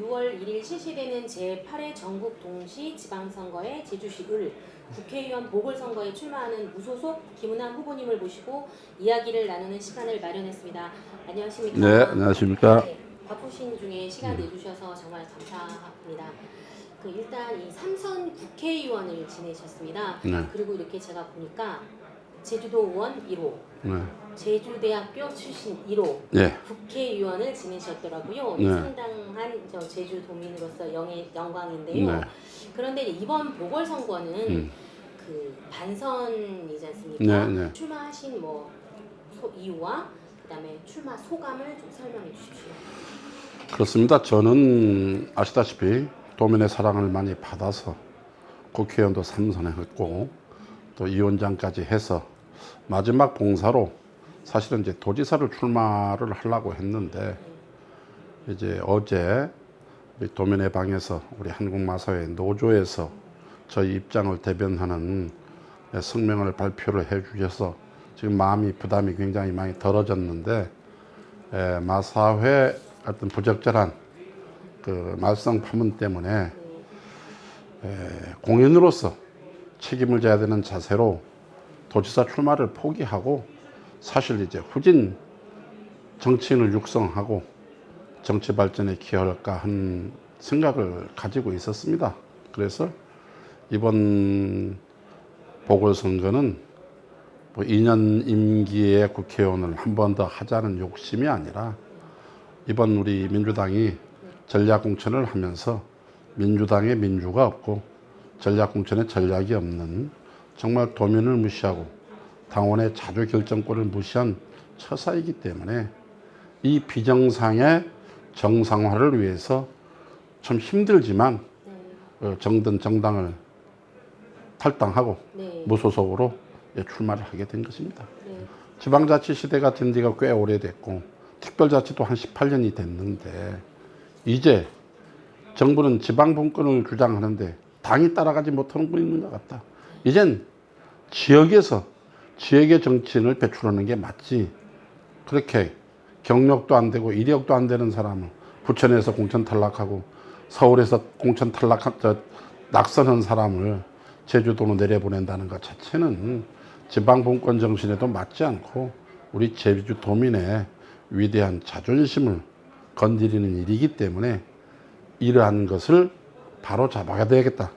6월 1일 실시되는 제8회 전국 동시 지방선거의 제주시 을 국회의원 보궐선거에 출마하는 무소속 김은환 후보님을 모시고 이야기를 나누는 시간을 마련했습니다. 안녕하십니까? 네, 안녕하십니까? 네, 바쁘신 중에 시간 내주셔서 정말 감사합니다. 일단 이 3선 국회의원을 지내셨습니다. 네. 그리고 이렇게 제가 보니까 제주도의원 1호, 네. 제주대학교 출신 1호, 네. 국회의원을 지내셨더라고요. 네. 상당한 제주도민으로서 영광인데요. 네. 그런데 이번 보궐선거는 그 반선이지 않습니까? 네, 네. 출마하신 이유와 그다음에 출마 소감을 좀 설명해 주십시오. 그렇습니다. 저는 아시다시피 도민의 사랑을 많이 받아서 국회의원도 3선에 했고 또 위원장까지 해서 마지막 봉사로 사실은 이제 도지사를 출마를 하려고 했는데 이제 어제 우리 도민의 방에서 우리 한국마사회 노조에서 저희 입장을 대변하는 성명을 발표를 해 주셔서 지금 마음이 부담이 굉장히 많이 덜어졌는데 마사회 어떤 부적절한 그 말썽 파문 때문에 공인으로서 책임을 져야 되는 자세로 도지사 출마를 포기하고 사실 이제 후진 정치인을 육성하고 정치 발전에 기여할까 하는 생각을 가지고 있었습니다. 그래서 이번 보궐선거는 2년 임기의 국회의원을 한 번 더 하자는 욕심이 아니라 이번 우리 민주당이 전략공천을 하면서 민주당의 민주가 없고 전략공천에 전략이 없는 정말 도민을 무시하고 당원의 자주결정권을 무시한 처사이기 때문에 이 비정상의 정상화를 위해서 참 힘들지만 정든 정당을 탈당하고 무소속으로 출마를 하게 된 것입니다. 지방자치 시대가 된 지가 꽤 오래됐고 특별자치도 한 18년이 됐는데 이제 정부는 지방분권을 주장하는데 당이 따라가지 못하는 분이 있는 것 같다. 이젠 지역에서 지역의 정치인을 배출하는 게 맞지. 그렇게 경력도 안 되고 이력도 안 되는 사람을 부천에서 공천 탈락하고 서울에서 공천 낙선한 사람을 제주도로 내려보낸다는 것 자체는 지방분권 정신에도 맞지 않고 우리 제주도민의 위대한 자존심을 건드리는 일이기 때문에 이러한 것을 바로 잡아야 되겠다.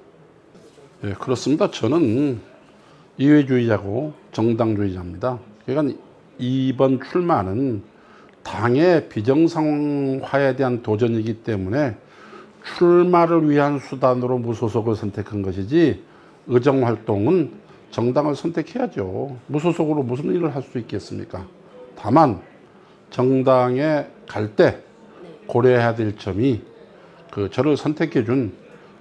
예, 그렇습니다. 저는 이회주의자고 정당주의자입니다. 그러니까 이번 출마는 당의 비정상화에 대한 도전이기 때문에 출마를 위한 수단으로 무소속을 선택한 것이지 의정활동은 정당을 선택해야죠. 무소속으로 무슨 일을 할 수 있겠습니까? 다만 정당에 갈 때 고려해야 될 점이 저를 선택해 준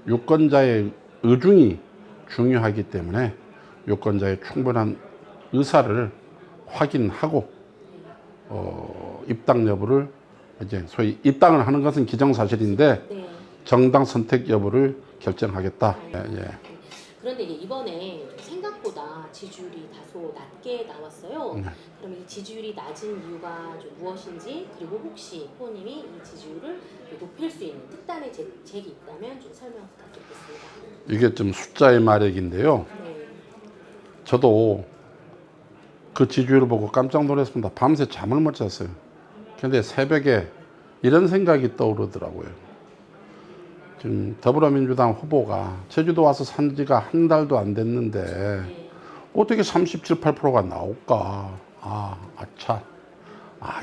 유권자의 의중이 중요하기 때문에 유권자의 충분한 의사를 확인하고 입당 여부를 이제 소위 입당을 하는 것은 기정사실인데 정당 선택 여부를 결정하겠다. 예. 그런데 이번에 생각보다 지지율이 다소 낮게 나왔어요. 그럼 이 지지율이 낮은 이유가 좀 무엇인지, 그리고 혹시 후보님이 이 지지율을 높일 수 있는 특단의 대책이 있다면 좀 설명 부탁드리겠습니다. 이게 좀 숫자의 마력인데요. 저도 그 지지율을 보고 깜짝 놀랐습니다. 밤새 잠을 못 잤어요. 그런데 새벽에 이런 생각이 떠오르더라고요. 지금 더불어민주당 후보가 제주도 와서 산 지가 한 달도 안 됐는데 어떻게 37, 8%가 나올까?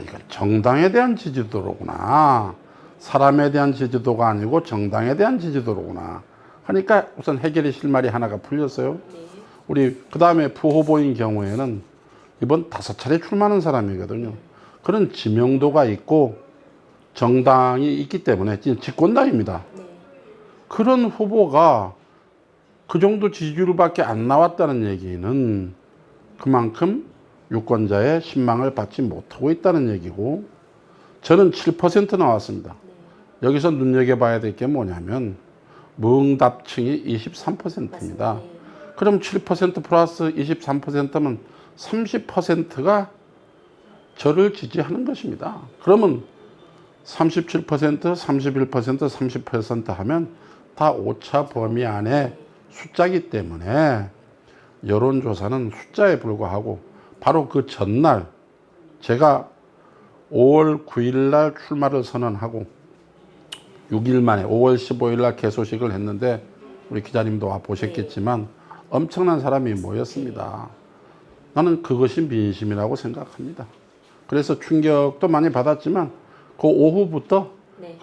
이건 정당에 대한 지지도로구나. 사람에 대한 지지도가 아니고 정당에 대한 지지도로구나. 하니까 우선 해결의 실마리 하나가 풀렸어요. 우리 그 다음에 부후보인 경우에는 이번 5차례 출마하는 사람이거든요. 그런 지명도가 있고 정당이 있기 때문에 집권당입니다. 그런 후보가 그 정도 지지율밖에 안 나왔다는 얘기는 그만큼 유권자의 신망을 받지 못하고 있다는 얘기고, 저는 7% 나왔습니다. 여기서 눈여겨봐야 될 게 뭐냐면 무응답층이 23%입니다. 그럼 7% 플러스 23%면 30%가 저를 지지하는 것입니다. 그러면 37%, 31%, 30% 하면 다 오차 범위 안에 숫자이기 때문에 여론조사는 숫자에 불과하고 바로 그 전날 제가 5월 9일 날 출마를 선언하고 6일 만에 5월 15일 날 개소식을 했는데 우리 기자님도 와 보셨겠지만 엄청난 사람이 모였습니다. 나는 그것이 민심이라고 생각합니다. 그래서 충격도 많이 받았지만 그 오후부터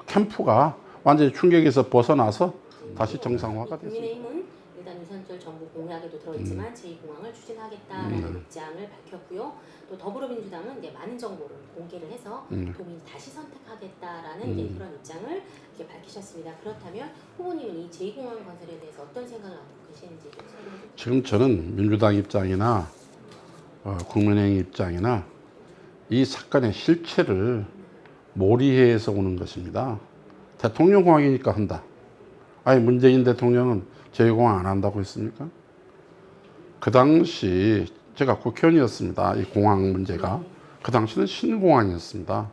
캠프가 완전히 충격에서 벗어나서 다시 정상화가 됐습니다. 국민의힘은 일단 유산철 정부 공약에도 들어있지만 제2공항을 추진하겠다라는 입장을 밝혔고요. 또 더불어민주당은 이제 많은 정보를 공개를 해서 도민이 다시 선택하겠다라는 이제 그런 입장을 이제 밝히셨습니다. 그렇다면 후보님은 이 제2공항 건설에 대해서 어떤 생각을 갖고 계시는지 좀 설명해 주세요. 지금 저는 민주당 입장이나 국민의힘 입장이나 이 사건의 실체를 몰이해서 오는 것입니다. 대통령공항이니까 한다. 아니 문재인 대통령은 제2공항 안 한다고 했습니까? 그 당시 제가 국회의원이었습니다. 이 공항 문제가. 그 당시는 신공항이었습니다.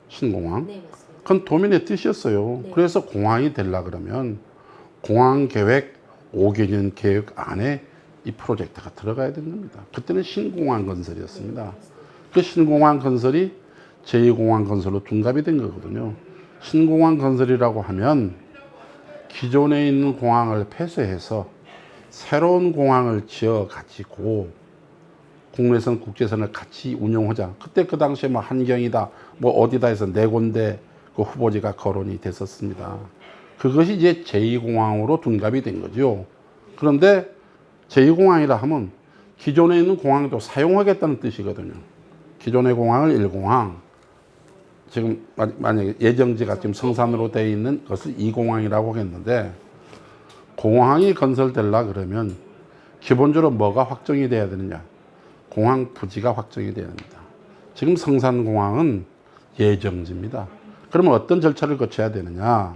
신공항. 네, 맞습니다. 그건 도민의 뜻이었어요. 그래서 공항이 되려 그러면 공항 계획 5개년 계획 안에 이 프로젝트가 들어가야 됩니다. 그때는 신공항 건설이었습니다. 그 신공항 건설이 제2공항 건설로 둔갑이 된 거거든요. 신공항 건설이라고 하면 기존에 있는 공항을 폐쇄해서 새로운 공항을 지어 가지고 국내선 국제선을 같이 운영하자. 그때 그 당시에 뭐 한경이다 뭐 어디다 해서 4군데 그 후보지가 거론이 됐었습니다. 그것이 이제 제2공항으로 둔갑이 된 거죠. 그런데 제2공항이라 하면 기존에 있는 공항도 사용하겠다는 뜻이거든요. 기존의 공항을 1공항, 지금 만약에 예정지가 지금 성산으로 되어 있는 것을 2공항이라고 했는데 공항이 건설되려 그러면 기본적으로 뭐가 확정이 돼야 되느냐? 공항 부지가 확정이 돼야 됩니다. 지금 성산공항은 예정지입니다. 그러면 어떤 절차를 거쳐야 되느냐?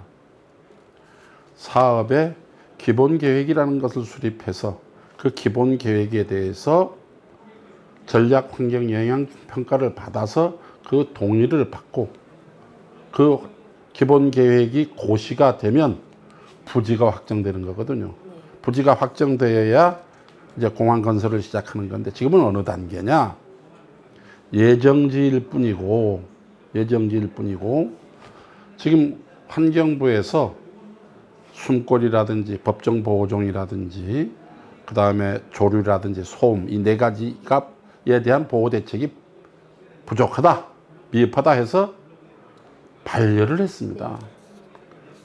사업의 기본계획이라는 것을 수립해서 그 기본계획에 대해서 전략환경영향평가를 받아서 그 동의를 받고 그 기본계획이 고시가 되면 부지가 확정되는 거거든요. 부지가 확정되어야 이제 공항 건설을 시작하는 건데 지금은 어느 단계냐? 예정지일 뿐이고 지금 환경부에서 숨골이라든지 법정보호종이라든지 그 다음에 조류라든지 소음 이 4가지에 대한 보호 대책이 부족하다, 미흡하다 해서 반려를 했습니다.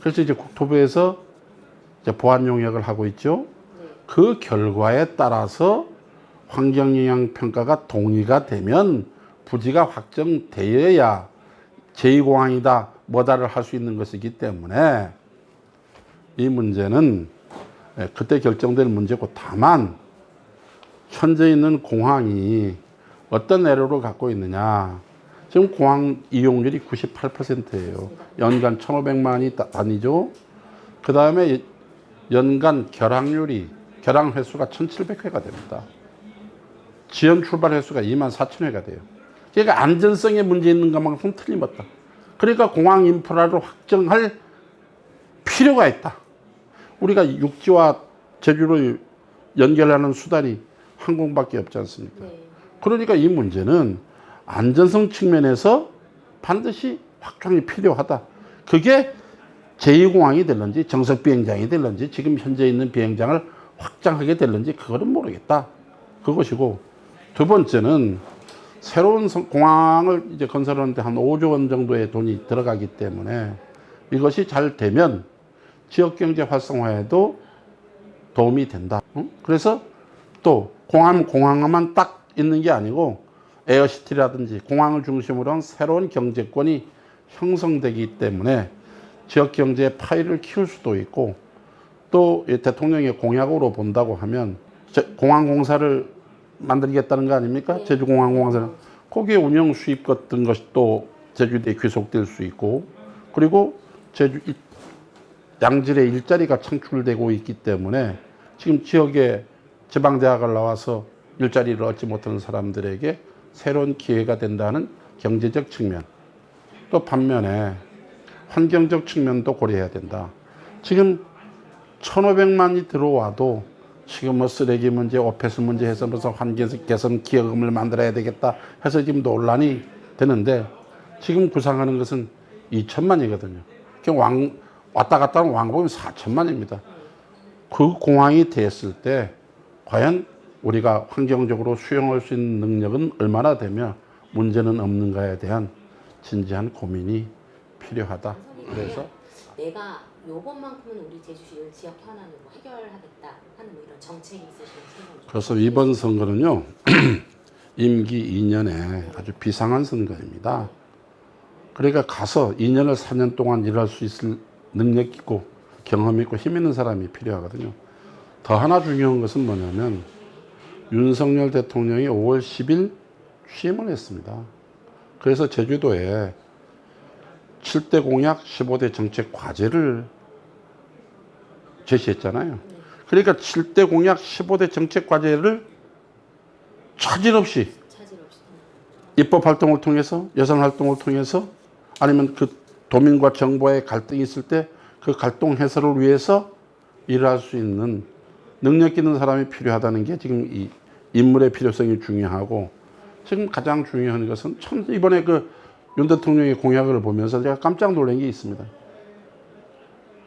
그래서 이제 국토부에서 이제 보완 용역을 하고 있죠. 그 결과에 따라서 환경영향평가가 동의가 되면 부지가 확정되어야 제2공항이다 뭐다를 할 수 있는 것이기 때문에 이 문제는 그때 결정될 문제고 다만 현재 있는 공항이 어떤 애로를 갖고 있느냐. 지금 공항 이용률이 98%예요. 연간 1,500만이 다니죠. 그 다음에 연간 결항 횟수가 1,700회가 됩니다. 지연 출발 횟수가 24,000회가 돼요. 그러니까 안전성에 문제 있는 것만큼 틀림없다. 그러니까 공항 인프라를 확정할 필요가 있다. 우리가 육지와 제주를 연결하는 수단이 항공밖에 없지 않습니까? 그러니까 이 문제는 안전성 측면에서 반드시 확정이 필요하다. 그게 제2공항이 될런지 정석비행장이 될런지 지금 현재 있는 비행장을 확장하게 될런지 그거는 모르겠다. 그것이고 두 번째는 새로운 공항을 이제 건설하는데 한 5조 원 정도의 돈이 들어가기 때문에 이것이 잘 되면 지역경제 활성화에도 도움이 된다. 그래서 또 공항만 딱 있는 게 아니고 에어시티라든지 공항을 중심으로 한 새로운 경제권이 형성되기 때문에 지역경제의 파이를 키울 수도 있고 또 대통령의 공약으로 본다고 하면 공항공사를 만들겠다는 거 아닙니까? 제주공항공사는 거기에 운영 수입 같은 것이 또 제주도에 귀속될 수 있고 그리고 제주 양질의 일자리가 창출되고 있기 때문에 지금 지역에 지방대학을 나와서 일자리를 얻지 못하는 사람들에게 새로운 기회가 된다는 경제적 측면 또 반면에 환경적 측면도 고려해야 된다. 지금 1,500만이 들어와도 지금 뭐 쓰레기 문제, 오폐수 문제 해서 무슨 환경 개선 기여금을 만들어야 되겠다 해서 지금 논란이 되는데 지금 구상하는 것은 2천만이거든요. 왔다 갔다 하는 왕복이 4천만입니다. 그 공항이 됐을 때 과연 우리가 환경적으로 수용할 수 있는 능력은 얼마나 되며 문제는 없는가에 대한 진지한 고민이 필요하다. 그래서 내가 요것만큼은 우리 제주시 지역 현안을 뭐 해결하겠다 하는 뭐 이런 정책이 있으시면 설명 좀. 그래서 이번 선거는요 임기 2년에 아주 비상한 선거입니다. 그러니까 가서 2년을 4년 동안 일할 수 있을 능력 있고 경험 있고 힘 있는 사람이 필요하거든요. 더 하나 중요한 것은 뭐냐면 윤석열 대통령이 5월 10일 취임을 했습니다. 그래서 제주도에 7대 공약 15대 정책 과제를 제시했잖아요. 그러니까 7대 공약 15대 정책 과제를 차질 없이 입법 활동을 통해서 예산 활동을 통해서 아니면 그 도민과 정부의 갈등이 있을 때 그 갈등 해소를 위해서 일할 수 있는 능력 있는 사람이 필요하다는 게 지금 이 인물의 필요성이 중요하고 지금 가장 중요한 것은 참 이번에 그 윤 대통령의 공약을 보면서 제가 깜짝 놀란 게 있습니다.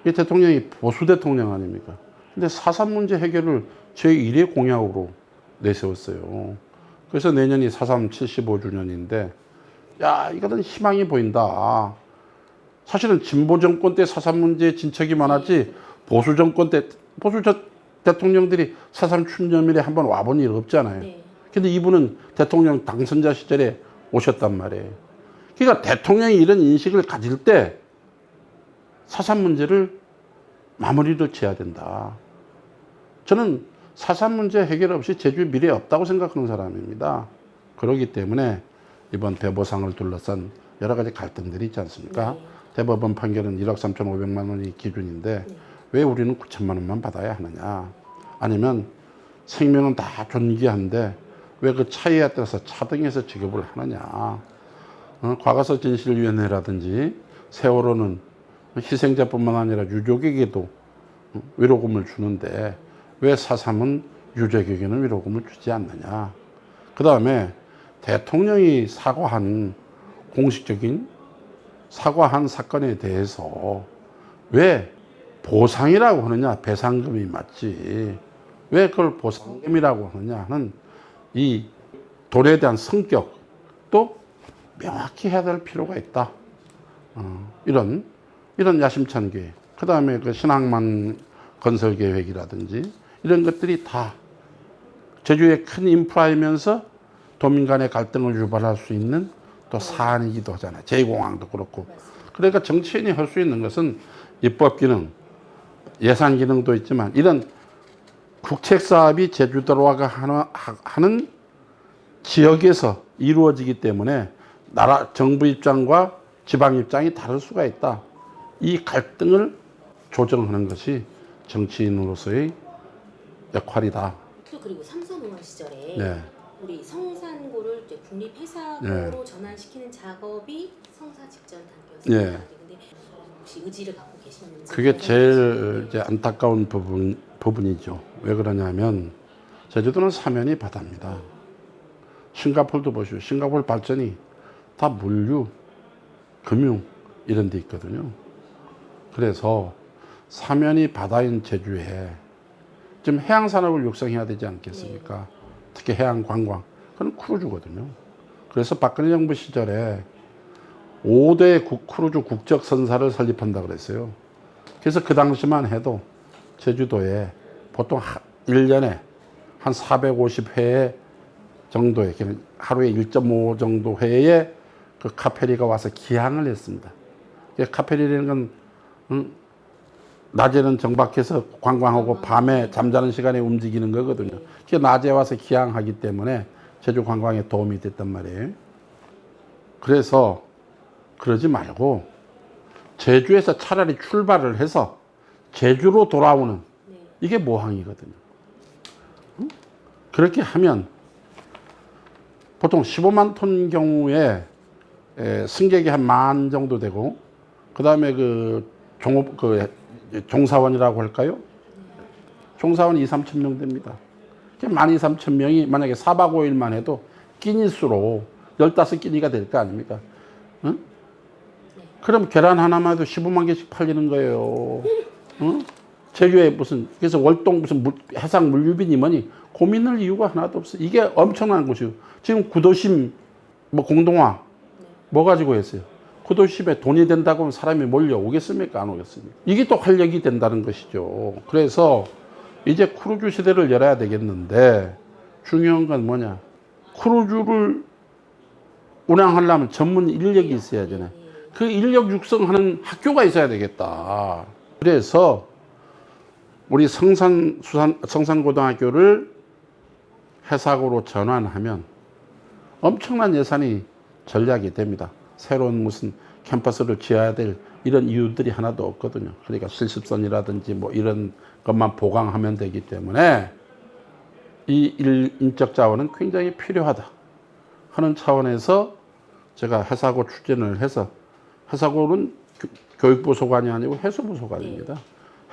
이 대통령이 보수 대통령 아닙니까? 근데 4.3 문제 해결을 제1의 공약으로 내세웠어요. 그래서 내년이 4.3 75주년인데 야 이거는 희망이 보인다. 사실은 진보 정권 때 4.3 문제에 진척이 많았지 보수 정권 때 보수 대통령들이 4.3 추념일에 한번 와본 일 없잖아요. 근데 이분은 대통령 당선자 시절에 오셨단 말이에요. 그러니까 대통령이 이런 인식을 가질 때 4.3 문제를 마무리를 지어야 된다. 저는 4.3 문제 해결 없이 제주의 미래 없다고 생각하는 사람입니다. 그렇기 때문에 이번 대보상을 둘러싼 여러 가지 갈등들이 있지 않습니까? 대법원 판결은 1억 3,500만 원이 기준인데 왜 우리는 9천만 원만 받아야 하느냐? 아니면 생명은 다 존귀한데 왜 그 차이에 따라서 차등해서 지급을 하느냐? 과거사 진실위원회라든지 세월호는 희생자뿐만 아니라 유족에게도 위로금을 주는데 왜 4.3은 유족에게는 위로금을 주지 않느냐? 그 다음에 대통령이 공식적인 사과한 사건에 대해서 왜 보상이라고 하느냐? 배상금이 맞지. 왜 그걸 보상금이라고 하느냐는 이 돈에 대한 성격도 명확히 해야 될 필요가 있다. 이런 야심찬 계획. 그 다음에 그 신항만 건설 계획이라든지 이런 것들이 다 제주의 큰 인프라이면서 도민 간의 갈등을 유발할 수 있는 또 사안이기도 하잖아요. 제2공항도 그렇고. 그러니까 정치인이 할 수 있는 것은 입법 기능, 예산 기능도 있지만 이런 국책 사업이 제주도와 하는 지역에서 이루어지기 때문에 정부 입장과 지방 입장이 다를 수가 있다. 이 갈등을 조정하는 것이 정치인으로서의 역할이다. 또 그리고 삼선 의원 시절에 네. 우리 성산고를 이제 국립회사고로 전환시키는 작업이 성사 직전 단계였습니다. 네. 근데 혹시 의지를 갖고 계시는지? 그게 제일 이제 안타까운 부분이죠. 왜 그러냐면 제주도는 사면이 바다입니다. 싱가포르도 보시오. 싱가포르 발전이 다 물류, 금융 이런 데 있거든요. 그래서 사면이 바다인 제주에 지금 해양 산업을 육성해야 되지 않겠습니까? 특히 해양 관광. 그건 크루즈거든요. 그래서 박근혜 정부 시절에 5대 크루즈 국적 선사를 설립한다 그랬어요. 그래서 그 당시만 해도 제주도에 보통 1년에 한 450회 정도의 하루에 1.5 정도 회의 그 카페리가 와서 기항을 했습니다. 카페리라는 건 낮에는 정박해서 관광하고 밤에 잠자는 시간에 움직이는 거거든요. 그게 낮에 와서 기항하기 때문에 제주 관광에 도움이 됐단 말이에요. 그래서 그러지 말고 제주에서 차라리 출발을 해서 제주로 돌아오는 이게 모항이거든요. 그렇게 하면 보통 15만 톤 경우에 승객이 한 10,000 정도 되고, 그 다음에 그 종사원이라고 할까요? 종사원 2-3천 명 됩니다. 12,000-13,000명이 만약에 4박 5일만 해도 끼니 수로 15끼니가 될 거 아닙니까? 응? 그럼 계란 하나만 해도 15만 개씩 팔리는 거예요. 응? 제주에 무슨, 그래서 월동 무슨 해상 물류비니 뭐니 고민할 이유가 하나도 없어. 이게 엄청난 곳이고, 지금 구도심 뭐 공동화 뭐 가지고 했어요? 구도심에 돈이 된다고 하면 사람이 몰려오겠습니까? 안 오겠습니까? 이게 또 활력이 된다는 것이죠. 그래서 이제 크루즈 시대를 열어야 되겠는데, 중요한 건 뭐냐? 크루즈를 운항하려면 전문 인력이 있어야 되네. 그 인력 육성하는 학교가 있어야 되겠다. 그래서 우리 성산고등학교를 해사고로 전환하면 엄청난 예산이 전략이 됩니다. 새로운 무슨 캠퍼스를 지어야 될 이런 이유들이 하나도 없거든요. 그러니까 실습선이라든지 뭐 이런 것만 보강하면 되기 때문에 이 인적 자원은 굉장히 필요하다 하는 차원에서 제가 해사고 추진을 해서, 해사고는 교육부 소관이 아니고 해수부 소관입니다.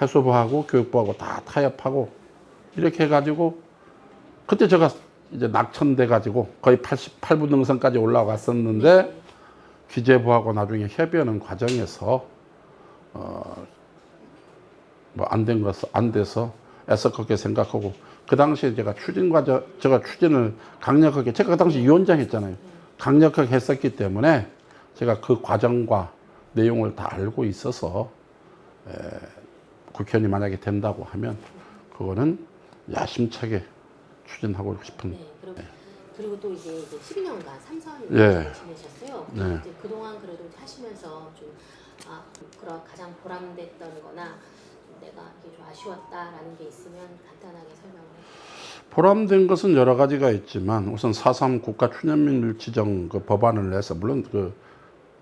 해수부하고 교육부하고 다 타협하고 이렇게 해가지고, 그때 제가 이제 낙천돼 가지고 거의 88부 능선까지 올라갔었는데, 기재부하고 나중에 협의하는 과정에서 뭐 안 된 것은 안 돼서 애석하게 생각하고, 그 당시에 제가 추진을 강력하게, 제가 그 당시 위원장 했잖아요. 강력하게 했었기 때문에 제가 그 과정과 내용을 다 알고 있어서 국회의원이 만약에 된다고 하면 그거는 야심차게 추진하고 싶은. 그리고 또 이제 12년간 삼선 지내셨어요. 이제 그동안 그래도 하시면서 좀 그런 가장 보람됐던-거나 내가 이게 좀 아쉬웠다라는 게 있으면 간단하게 설명을 해주세요. 보람된 것은 여러 가지가 있지만, 우선 4.3 국가춘연밀 지정 그 법안을 내서, 물론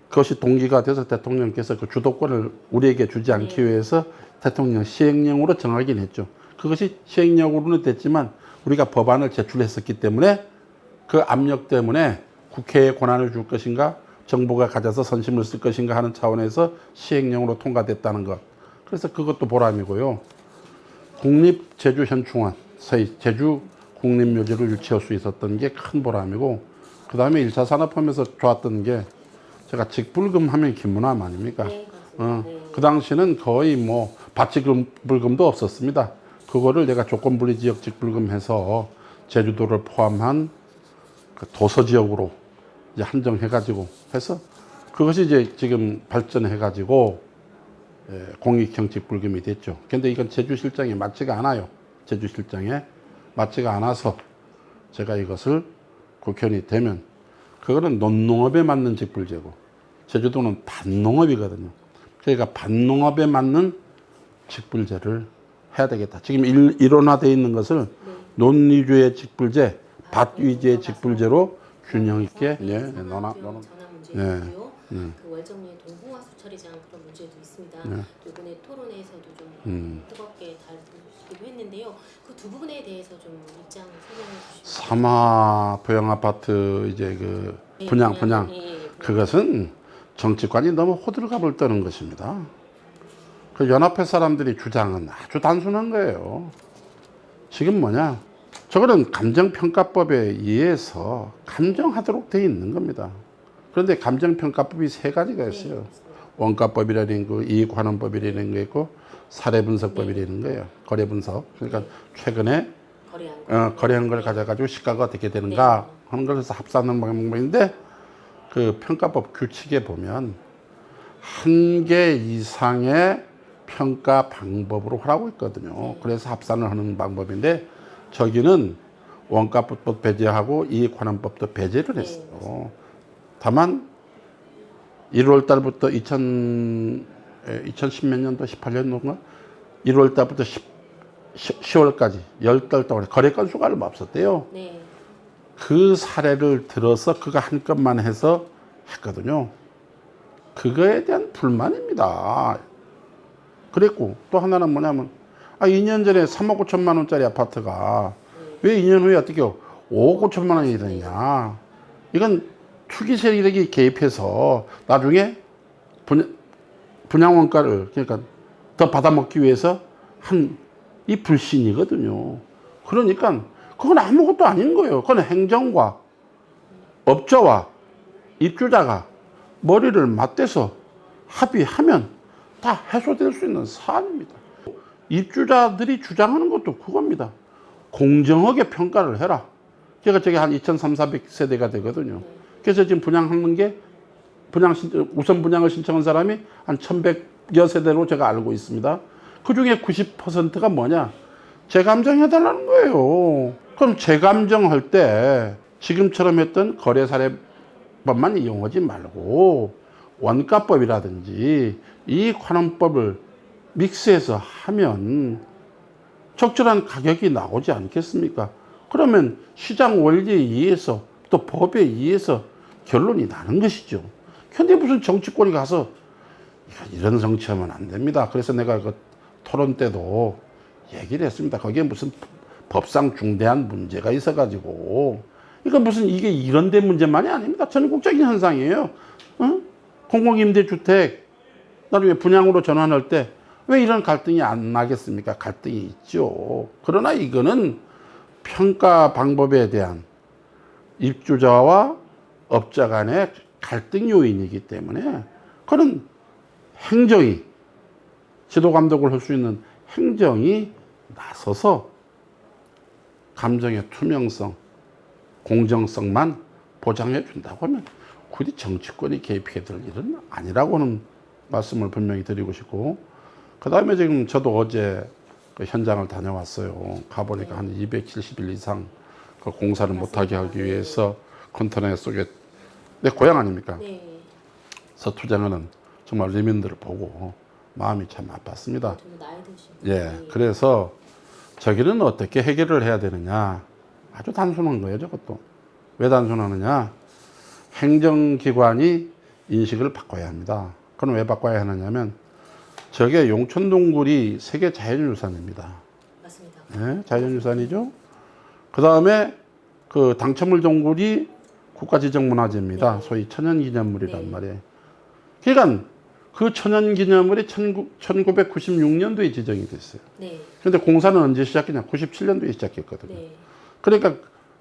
그것이 동기가 돼서 대통령께서 그 주도권을 우리에게 주지 않기 위해서 대통령 시행령으로 정하긴 했죠. 그것이 시행령으로는 됐지만 우리가 법안을 제출했었기 때문에 그 압력 때문에 국회에 권한을 줄 것인가, 정부가 가져서 선심을 쓸 것인가 하는 차원에서 시행령으로 통과됐다는 것. 그래서 그것도 보람이고요. 국립제주현충원, 제주 국립묘지를 유치할 수 있었던 게 큰 보람이고, 그 다음에 1차 산업하면서 좋았던 게, 제가 직불금 하면 김문함 아닙니까? 그 당시는 거의 뭐 밭직불금도 없었습니다. 그거를 내가 조건분리 지역 직불금 해서 제주도를 포함한 그 도서 지역으로 이제 한정해가지고 해서, 그것이 이제 지금 발전해가지고 공익형 직불금이 됐죠. 근데 이건 제주실장에 맞지가 않아요. 제주실장에 맞지가 않아서 제가 이것을 국회의원이 되면, 그거는 논농업에 맞는 직불제고, 제주도는 밭농업이거든요. 그러니까 밭농업에 맞는 직불제를 해야 되겠다. 지금 일원화되어 있는 것을 논 위주의 직불제, 밭 위주의 직불제로 균형 있게 전환 문제도 있고요. 그 월정리의 동부화 수처리장 그런 문제도 있습니다. 또 이번에 토론회에서도 좀 뜨겁게 다루기도 했는데요. 그 두 부분에 대해서 좀 입장 설명해 주시면. 사마 부영 아파트 이제 그 분양 그것은 정치권이 너무 호들갑을 떠는 것입니다. 그 연합회 사람들이 주장은 아주 단순한 거예요. 지금 뭐냐? 저거는 감정평가법에 의해서 감정하도록 되어 있는 겁니다. 그런데 감정평가법이 3가지가 있어요. 원가법이라는 거, 이익환원법이라는 거 있고, 사례분석법이라는 거예요. 거래분석. 그러니까 최근에 거래한 걸 가져가지고 시가가 어떻게 되는가 하는 것에서 합산하는 방법인데, 그 평가법 규칙에 보면 1개 이상의 평가 방법으로 하라고 있거든요. 그래서 합산을 하는 방법인데, 저기는 원가법도 배제하고 이익환원법도 배제를 했어요. 다만 1월 달부터 2010 몇 년도 18년도인가 1월 달부터 10월까지 10달 동안 거래 건수가 얼마 없었대요. 그 사례를 들어서 그거 한 건만 해서 했거든요. 그거에 대한 불만입니다. 그랬고, 또 하나는 뭐냐면 2년 전에 3억 5천만 원짜리 아파트가 왜 2년 후에 어떻게 5억 5천만 원이 되냐. 이건 투기 세력이 개입해서 나중에 분양 원가를 그러니까 더 받아먹기 위해서 한 이 불신이거든요. 그러니까 그건 아무것도 아닌 거예요. 그건 행정과 업자와 입주자가 머리를 맞대서 합의하면 다 해소될 수 있는 사안입니다. 입주자들이 주장하는 것도 그겁니다. 공정하게 평가를 해라. 제가 저게 한 2,300~400세대가 되거든요. 그래서 지금 분양하는 게 우선 분양을 신청한 사람이 한 1,100여 세대로 제가 알고 있습니다. 그 중에 90%가 뭐냐? 재감정해달라는 거예요. 그럼 재감정할 때 지금처럼 했던 거래사례법만 이용하지 말고 원가법이라든지 이 관원법을 믹스해서 하면 적절한 가격이 나오지 않겠습니까? 그러면 시장 원리에 의해서 또 법에 의해서 결론이 나는 것이죠. 근데 무슨 정치권이 가서 이런 정치하면 안 됩니다. 그래서 내가 그 토론 때도 얘기를 했습니다. 거기에 무슨 법상 중대한 문제가 있어가지고 이거 무슨 이게 이런 데 문제만이 아닙니다. 전국적인 현상이에요. 공공임대주택 나중에 분양으로 전환할 때 왜 이런 갈등이 안 나겠습니까? 갈등이 있죠. 그러나 이거는 평가 방법에 대한 입주자와 업자 간의 갈등 요인이기 때문에 그런 행정이 지도 감독을 할 수 있는 행정이 나서서 감정의 투명성, 공정성만 보장해 준다고 하면 굳이 정치권이 개입해야 될 일은 아니라고는 말씀을 분명히 드리고 싶고, 그 다음에 지금 저도 어제 그 현장을 다녀왔어요. 가보니까 한 270일 이상 그 공사를 못하게 하기 위해서 컨테이너 속에 내 고향 아닙니까? 네. 서투쟁하는 정말 리민들을 보고 마음이 참 아팠습니다. 나이 드신 예, 그래서 저기는 어떻게 해결을 해야 되느냐? 아주 단순한 거예요, 저것도. 왜 단순하느냐? 행정기관이 인식을 바꿔야 합니다. 그럼 왜 바꿔야 하느냐면 저게 용천동굴이 세계 자연유산입니다. 맞습니다. 네, 자연유산이죠. 그 다음에 그 당첨물 동굴이 국가지정문화재입니다. 네. 소위 천연기념물이란 네. 말이에요. 그러니까 그 천연기념물이 1996년도에 지정이 됐어요. 네. 그런데 공사는 언제 시작했냐? 97년도에 시작했거든요. 네. 그러니까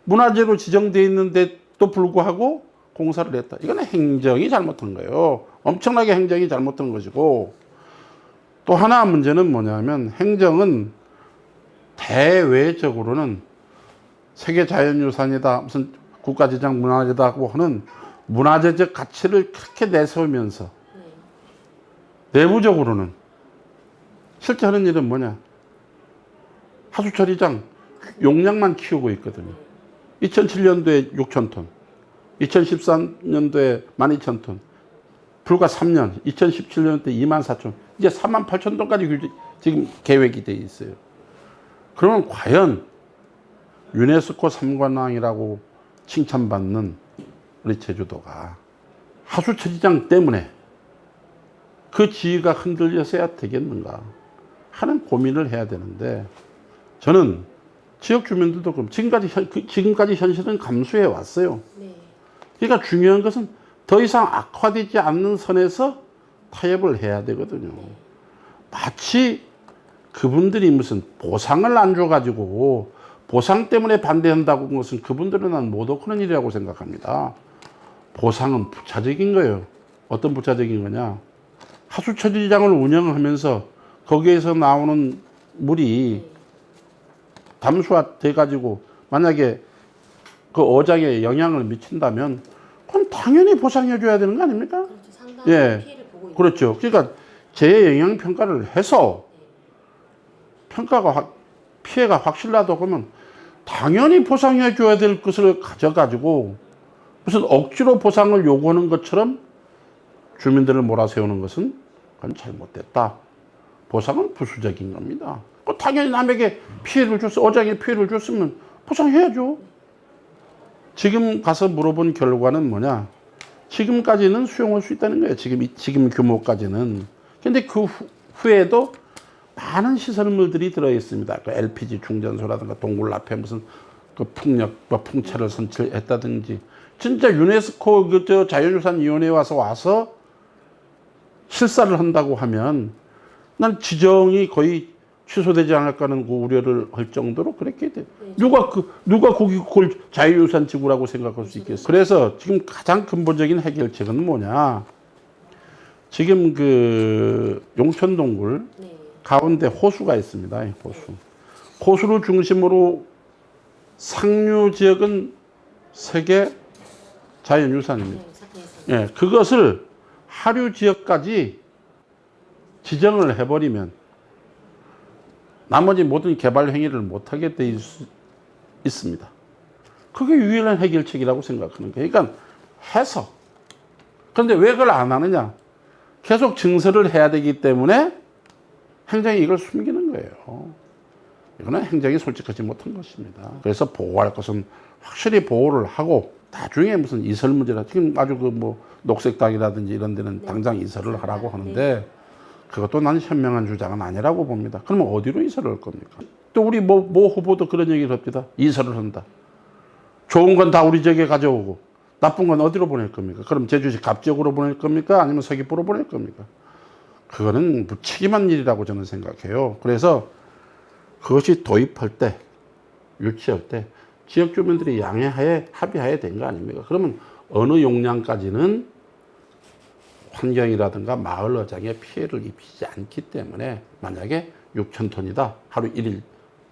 문화재로 지정되어 있는데도 불구하고 공사를 했다. 이거는 행정이 잘못한 거예요. 엄청나게 행정이 잘못한 것이고, 또 하나 문제는 뭐냐면 행정은 대외적으로는 세계자연유산이다, 무슨 국가지정 문화재다고 하는 문화재적 가치를 그렇게 내세우면서 내부적으로는 실제 하는 일은 뭐냐? 하수처리장 용량만 키우고 있거든요. 2007년도에 6,000톤, 2013년도에 12,000톤, 불과 3년, 2017년도에 24,000톤, 이제 38,000톤까지 지금 계획이 돼 있어요. 그러면 과연 유네스코 3관왕이라고 칭찬받는 우리 제주도가 하수처리장 때문에 그 지위가 흔들려서야 되겠는가 하는 고민을 해야 되는데, 저는 지역 주민들도 그럼 지금까지 현실은 감수해 왔어요. 네. 그러니까 중요한 것은 더 이상 악화되지 않는 선에서 타협을 해야 되거든요. 마치 그분들이 무슨 보상을 안 줘가지고 보상 때문에 반대한다고 한 것은 그분들은 난 못 얻는 일이라고 생각합니다. 보상은 부차적인 거예요. 어떤 부차적인 거냐? 하수처리장을 운영하면서 거기에서 나오는 물이 담수화 돼가지고 만약에 그 어장에 영향을 미친다면 그건 당연히 보상해줘야 되는 거 아닙니까? 그렇죠. 상당히 예, 피해를 보고 있는. 그렇죠. 그러니까 재영향 평가를 해서 피해가 확실하다고 하면 당연히 보상해줘야 될 것을 가져가지고 무슨 억지로 보상을 요구하는 것처럼 주민들을 몰아세우는 것은 그건 잘못됐다. 보상은 부수적인 겁니다. 당연히 남에게 피해를 어장에 피해를 줬으면 보상해야죠. 지금 가서 물어본 결과는 뭐냐? 지금까지는 수용할 수 있다는 거예요. 지금 규모까지는. 근데 그 후에도 많은 시설물들이 들어있습니다. 그 LPG 충전소라든가 동굴 앞에 무슨 그 풍력과 풍차를 설치했다든지 진짜 유네스코 저 자연유산위원회에 와서 실사를 한다고 하면 난 지정이 거의 취소되지 않을까 하는 그 우려를 할 정도로 그렇게 돼. 누가 거기 그걸 자유유산 지구라고 생각할 수 있겠어. 그래서 지금 가장 근본적인 해결책은 뭐냐. 지금 그 용천동굴 네. 가운데 호수가 있습니다. 호수. 호수를 중심으로 상류 지역은 세계 자연유산입니다. 네, 사건에서. 예, 그것을 하류 지역까지 지정을 해버리면 나머지 모든 개발 행위를 못하게 돼 있습니다. 그게 유일한 해결책이라고 생각하는 거예요. 그러니까 해서. 그런데 왜 그걸 안 하느냐? 계속 증설을 해야 되기 때문에 행정이 이걸 숨기는 거예요. 이거는 행정이 솔직하지 못한 것입니다. 그래서 보호할 것은 확실히 보호를 하고 나중에 무슨 이설 문제라 지금 아주 그 뭐 녹색당이라든지 이런 데는 당장 이설을 하라고 하는데 그것도 난 현명한 주장은 아니라고 봅니다. 그러면 어디로 이설을 할 겁니까? 또 우리 모 후보도 그런 얘기를 합니다. 이설을 한다. 좋은 건 다 우리 지역에 가져오고 나쁜 건 어디로 보낼 겁니까? 그럼 제주시 갑지역으로 보낼 겁니까? 아니면 서귀포로 보낼 겁니까? 그거는 무책임한 일이라고 저는 생각해요. 그래서 그것이 도입할 때, 유치할 때 지역 주민들이 양해하에 합의하에 된 거 아닙니까? 그러면 어느 용량까지는 환경이라든가 마을 어장에 피해를 입히지 않기 때문에 만약에 6,000톤이다. 하루 1일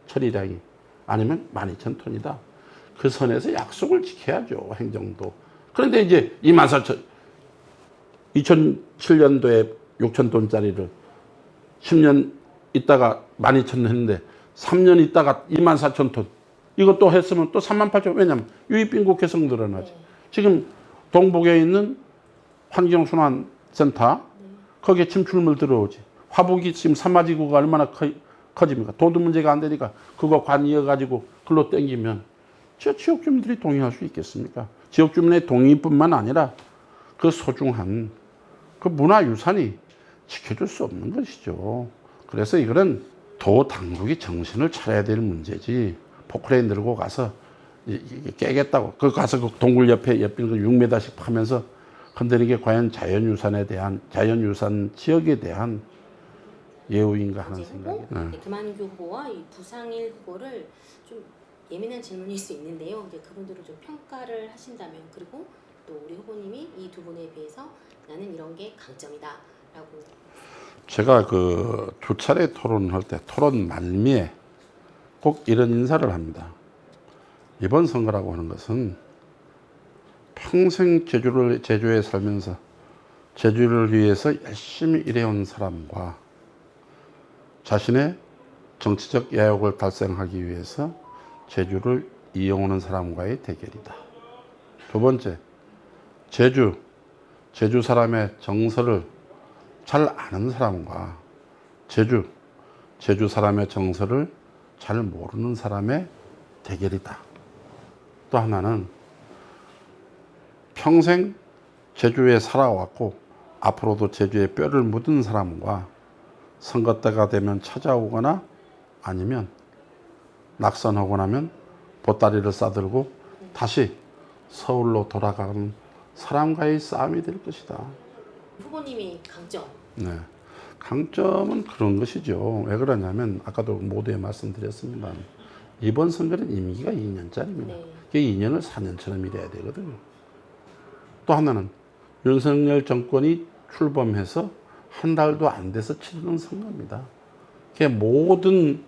처리량이 아니면 12,000톤이다. 그 선에서 약속을 지켜야죠. 행정도. 그런데 이제 24,000 2007년도에 6,000톤짜리를 10년 있다가 12,000톤 했는데 3년 있다가 24,000톤 이것도 했으면 또 38,000톤 왜냐면 유입인구 개성 늘어나지. 지금 동북에 있는 환경순환센터 거기에 침출물 들어오지. 화북이 지금 산마지구가 얼마나 커집니까? 도도 문제가 안 되니까 그거 관 이어가지고 글로 땡기면 저 지역 주민들이 동의할 수 있겠습니까? 지역 주민의 동의뿐만 아니라 그 소중한 그 문화유산이 지켜줄 수 없는 것이죠. 그래서 이거는 도 당국이 정신을 차려야 될 문제지. 포크레인 들고 가서 깨겠다고. 그 가서 그 동굴 옆에 그 6m씩 파면서 흔드는 게 과연 자연유산에 대한 자연유산 지역에 대한 예우인가 하는 생각이. 네. 김한규 후보와 이 부상일 후보를 좀 예민한 질문일 수 있는데요. 이제 그분들을 좀 평가를 하신다면 그리고 또 우리 후보님이 이 두 분에 비해서 나는 이런 게 강점이다라고. 제가 그 두 차례 토론할 때 토론 말미에 꼭 이런 인사를 합니다. 이번 선거라고 하는 것은 평생 제주에 살면서 제주를 위해서 열심히 일해온 사람과 자신의 정치적 야욕을 달성하기 위해서 제주를 이용하는 사람과의 대결이다. 두 번째, 제주 사람의 정서를 잘 아는 사람과 제주 사람의 정서를 잘 모르는 사람의 대결이다. 또 하나는 평생 제주에 살아왔고 앞으로도 제주에 뼈를 묻은 사람과 선거 때가 되면 찾아오거나 아니면 낙선하고 나면 보따리를 싸들고 다시 서울로 돌아가는 사람과의 싸움이 될 것이다. 후보님이 강점. 네. 강점은 그런 것이죠. 왜 그러냐면 아까도 모두에 말씀드렸습니다. 이번 선거는 임기가 2년짜리입니다. 네. 그 2년을 4년처럼 일해야 되거든요. 또 하나는 윤석열 정권이 출범해서 한 달도 안 돼서 치르는 선거입니다. 그게 모든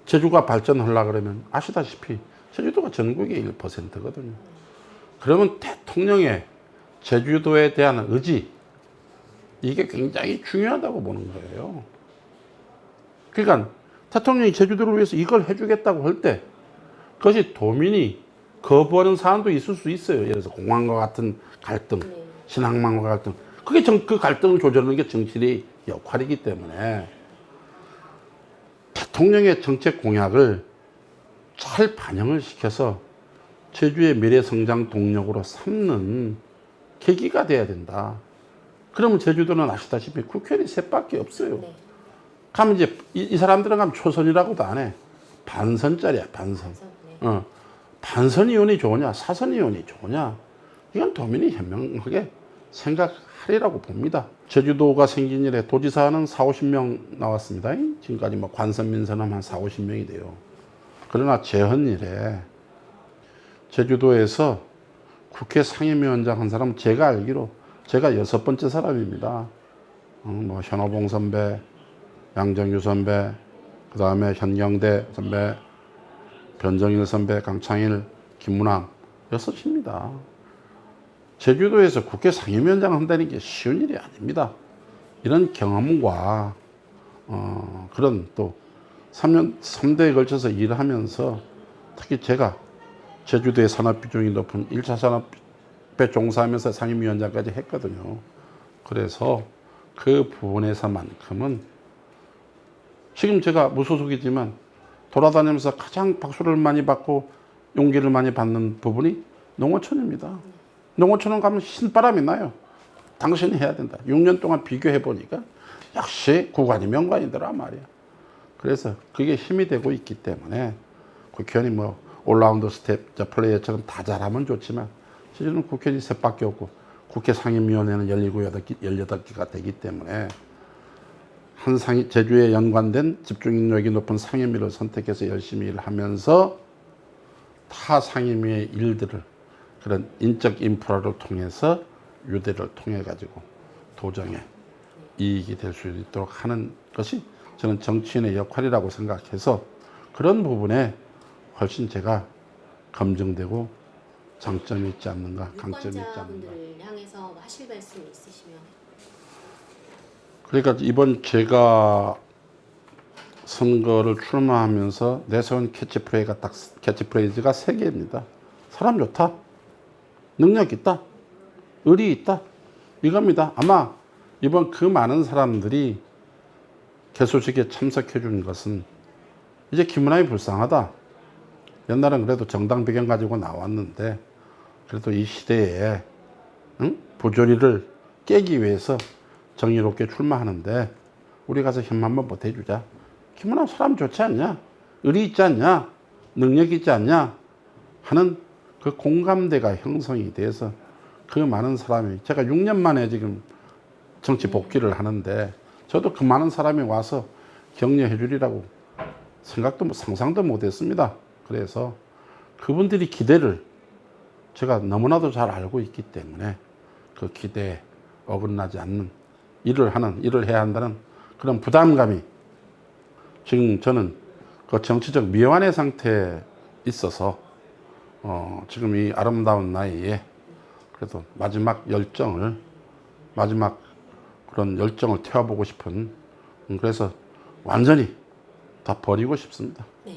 제주가 발전하려고 그러면 아시다시피 제주도가 전국의 1%거든요. 그러면 대통령의 제주도에 대한 의지 이게 굉장히 중요하다고 보는 거예요. 그러니까 대통령이 제주도를 위해서 이걸 해주겠다고 할 때 그것이 도민이 거부하는 사안도 있을 수 있어요. 예를 들어서 공항과 같은 갈등, 신항만과 갈등. 그게 그 갈등을 조절하는 게 정치의 역할이기 때문에 대통령의 정책 공약을 잘 반영을 시켜서 제주의 미래 성장 동력으로 삼는 계기가 돼야 된다. 그러면 제주도는 아시다시피 국회의원이 셋밖에 없어요. 네. 가면 이제 이 사람들은 가면 초선이라고도 안 해. 반선짜리야, 반선. 네. 반선 의원이 좋으냐, 사선 의원이 좋으냐, 이건 도민이 현명하게 생각하리라고 봅니다. 제주도가 생긴 이래 도지사는 40~50명 나왔습니다. 지금까지 뭐 관선 민선은 한 40~50명이 돼요. 그러나 재헌 이래 제주도에서 국회 상임위원장 한 사람은 제가 알기로 제가 6번째 사람입니다. 뭐 현호봉 선배, 양정유 선배, 그 다음에 현경대 선배, 변정일 선배, 강창일, 김문왕 6입니다. 제주도에서 국회 상임위원장 한다는 게 쉬운 일이 아닙니다. 이런 경험과 그런 또 3대에 걸쳐서 일을 하면서 특히 제가 제주도의 산업 비중이 높은 1차 산업에 종사하면서 상임위원장까지 했거든요. 그래서 그 부분에서만큼은 지금 제가 무소속이지만 돌아다니면서 가장 박수를 많이 받고 용기를 많이 받는 부분이 농어촌입니다. 농어촌은 가면 신바람이 나요. 당신이 해야 된다. 6년 동안 비교해 보니까 역시 구관이 명관이더라 말이야. 그래서 그게 힘이 되고 있기 때문에 국회의원이 뭐 올라운드 스텝 플레이어처럼 다 잘하면 좋지만 실제로는 국회의원이 셋밖에 없고 국회 상임위원회는 18개가 되기 때문에 한 제주에 연관된 집중력이 높은 상임위를 선택해서 열심히 일하면서 타 상임위의 일들을 그런 인적 인프라를 통해서 유대를 통해 가지고 도정에 이익이 될 수 있도록 하는 것이 저는 정치인의 역할이라고 생각해서 그런 부분에 훨씬 제가 검증되고 장점이 있지 않는가, 강점이 있지 않는가. 유권자분들을 향해서 하실 말씀 있으시면. 그러니까 이번 제가 선거를 출마하면서 내세운 캐치프레이즈가 3개입니다. 사람 좋다, 능력 있다, 의리 있다, 이겁니다. 아마 이번 그 많은 사람들이 개소식에 참석해 준 것은 이제 김은하이 불쌍하다. 옛날엔 그래도 정당 배경 가지고 나왔는데 그래도 이 시대에 부조리를 깨기 위해서 정의롭게 출마하는데 우리 가서 힘 한번 보태주자. 김은하 사람 좋지 않냐? 의리 있지 않냐? 능력 있지 않냐? 하는 그 공감대가 형성이 돼서 그 많은 사람이 제가 6년 만에 지금 정치 복귀를 하는데 저도 그 많은 사람이 와서 격려해 주리라고 생각도 상상도 못했습니다. 그래서 그분들이 기대를 제가 너무나도 잘 알고 있기 때문에 그 기대에 어긋나지 않는 일을 해야 한다는 그런 부담감이 지금 저는 그 정치적 미완의 상태에 있어서 지금 이 아름다운 나이에 그래도 마지막 그런 열정을 태워보고 싶은 그래서 완전히 다 버리고 싶습니다. 네.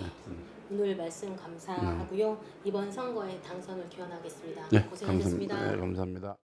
오늘 말씀 감사하고요. 이번 선거에 당선을 기원하겠습니다. 네, 고생하셨습니다. 감사합니다. 네, 감사합니다.